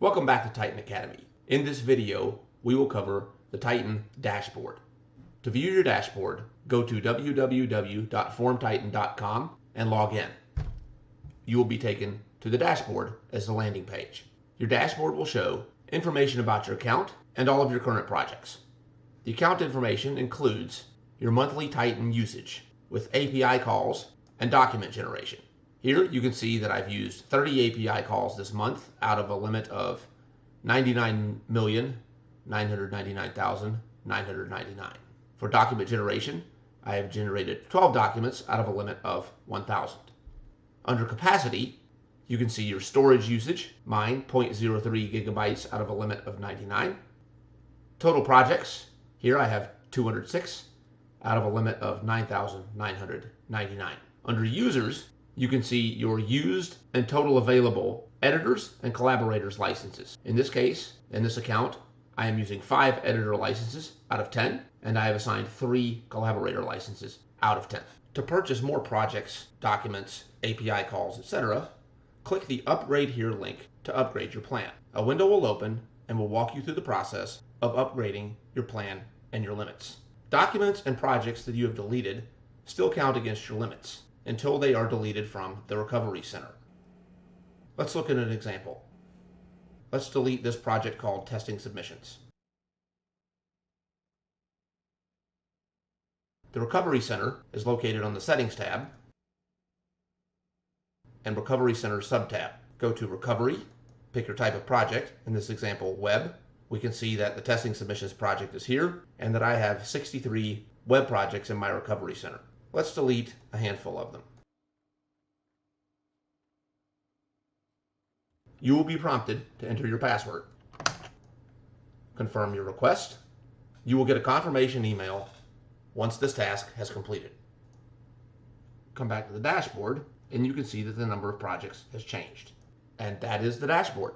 Welcome back to Titan Academy. In this video, we will cover the Titan dashboard. To view your dashboard, go to www.formtitan.com and log in. You will be taken to the dashboard as the landing page. Your dashboard will show information about your account and all of your current projects. The account information includes your monthly Titan usage with API calls and document generation. Here you can see that I've used 30 API calls this month out of a limit of 99,999,999. For document generation, I have generated 12 documents out of a limit of 1,000. Under capacity, you can see your storage usage, mine 0.03 gigabytes out of a limit of 99. Total projects, here I have 206 out of a limit of 9,999. Under users, you can see your used and total available editors and collaborators licenses. In this case, in this account, I am using 5 editor licenses out of 10, and I have assigned 3 collaborator licenses out of 10. To purchase more projects, documents, API calls, etc., click the Upgrade Here link to upgrade your plan. A window will open and will walk you through the process of upgrading your plan and your limits. Documents and projects that you have deleted still count against your limits until they are deleted from the Recovery Center. Let's look at an example. Let's delete this project called Testing Submissions. The Recovery Center is located on the Settings tab and Recovery Center sub-tab. Go to Recovery, pick your type of project, in this example web. We can see that the Testing Submissions project is here and that I have 63 web projects in my Recovery Center. Let's delete a handful of them. You will be prompted to enter your password. Confirm your request. You will get a confirmation email once this task has completed. Come back to the dashboard and you can see that the number of projects has changed. And that is the dashboard.